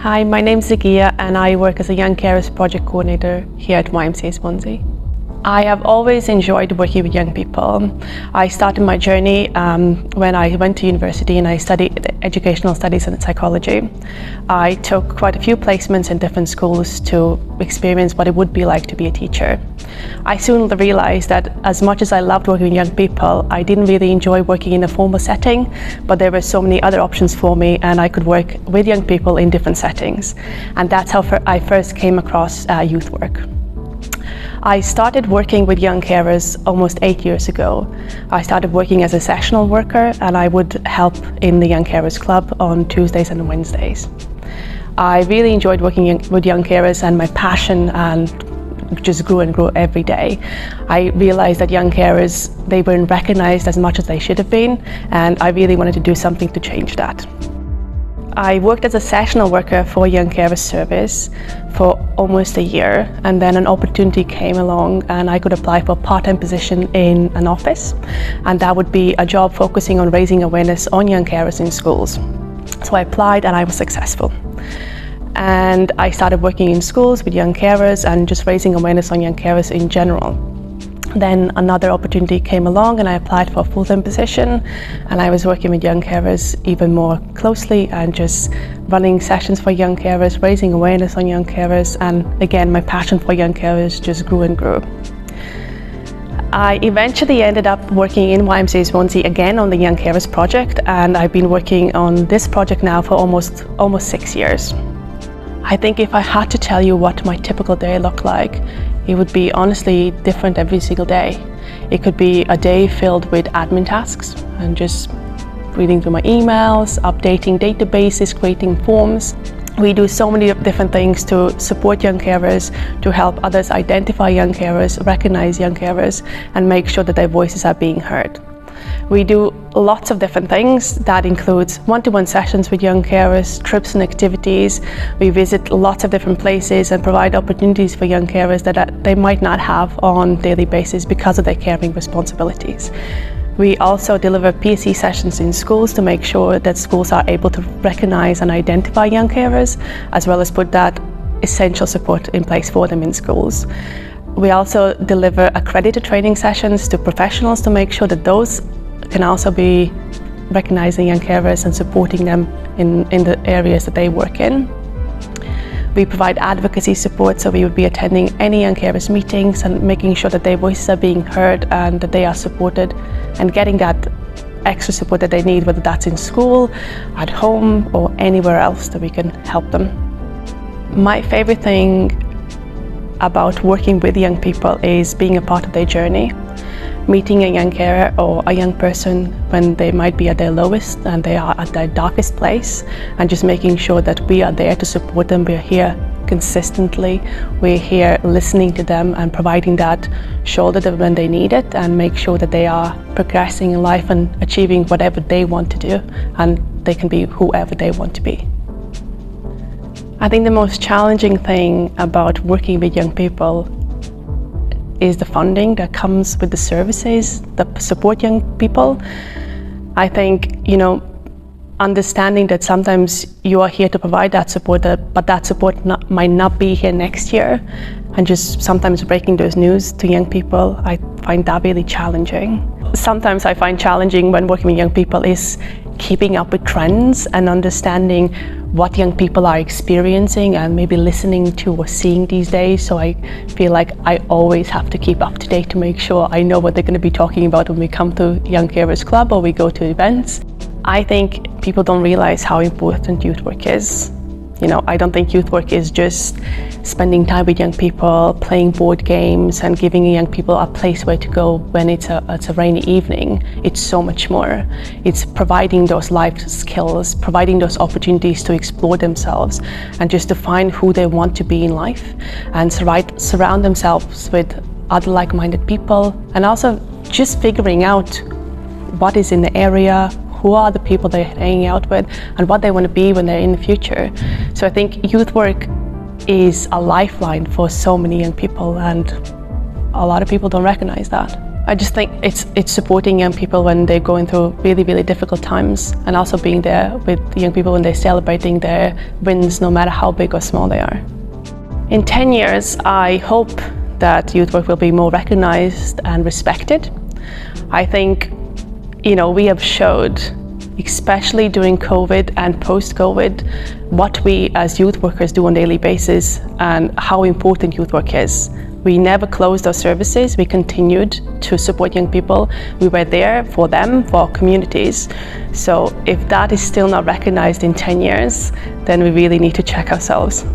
Hi, my name's Egija and I work as a Young Carers Project Coordinator here at YMCA Swansea. I have always enjoyed working with young people. I started my journey when I went to university and I studied educational studies and psychology. I took quite a few placements in different schools to experience what it would be like to be a teacher. I soon realized that as much as I loved working with young people, I didn't really enjoy working in a formal setting, but there were so many other options for me and I could work with young people in different settings. And that's how I first came across youth work. I started working with young carers almost 8 years ago. I started working as a sessional worker and I would help in the Young Carers Club on Tuesdays and Wednesdays. I really enjoyed working with young carers and my passion just grew and grew every day. I realized that young carers, they weren't recognized as much as they should have been, and I really wanted to do something to change that. I worked as a sessional worker for Young Carers Service for almost a year, and then an opportunity came along and I could apply for a part-time position in an office, and that would be a job focusing on raising awareness on young carers in schools. So I applied and I was successful. And I started working in schools with young carers and just raising awareness on young carers in general. Then another opportunity came along and I applied for a full-time position, and I was working with young carers even more closely and just running sessions for young carers, raising awareness on young carers, and again my passion for young carers just grew and grew. I eventually ended up working in YMCA Swansea again on the Young Carers Project, and I've been working on this project now for almost 6 years. I think if I had to tell you what my typical day looked like, it would be honestly different every single day. It could be a day filled with admin tasks and just reading through my emails, updating databases, creating forms. We do so many different things to support young carers, to help others identify young carers, recognize young carers, and make sure that their voices are being heard. We do lots of different things. That includes one-to-one sessions with young carers, trips and activities. We visit lots of different places and provide opportunities for young carers that they might not have on a daily basis because of their caring responsibilities. We also deliver PSE sessions in schools to make sure that schools are able to recognize and identify young carers, as well as put that essential support in place for them in schools. We also deliver accredited training sessions to professionals to make sure that those can also be recognizing young carers and supporting them in the areas that they work in. We provide advocacy support, so we would be attending any young carers meetings and making sure that their voices are being heard and that they are supported and getting that extra support that they need, whether that's in school, at home, or anywhere else that we can help them. My favorite thing about working with young people is being a part of their journey. Meeting a young carer or a young person when they might be at their lowest and they are at their darkest place, and just making sure that we are there to support them. We're here consistently. We're here listening to them and providing that shoulder to them when they need it, and make sure that they are progressing in life and achieving whatever they want to do, and they can be whoever they want to be. I think the most challenging thing about working with young people is the funding that comes with the services that support young people. I think, understanding that sometimes you are here to provide that support, but that support might not be here next year, and just sometimes breaking those news to young people, I find that really challenging. Sometimes I find challenging when working with young people is keeping up with trends and understanding what young people are experiencing and maybe listening to or seeing these days. So I feel like I always have to keep up to date to make sure I know what they're going to be talking about when we come to Young Carers Club or we go to events. I think people don't realize how important youth work is. I don't think youth work is just spending time with young people, playing board games and giving young people a place where to go when it's a rainy evening. It's so much more. It's providing those life skills, providing those opportunities to explore themselves and just to find who they want to be in life, and surround themselves with other like-minded people, and also just figuring out what is in the area, who are the people they're hanging out with, and what they want to be when they're in the future. So I think youth work is a lifeline for so many young people, and a lot of people don't recognize that. I just think it's supporting young people when they're going through really, really difficult times, and also being there with young people when they're celebrating their wins, no matter how big or small they are. In 10 years, I hope that youth work will be more recognized and respected. I think, we have showed, especially during COVID and post-COVID, what we as youth workers do on a daily basis and how important youth work is. We never closed our services. We continued to support young people. We were there for them, for our communities. So if that is still not recognized in 10 years, then we really need to check ourselves.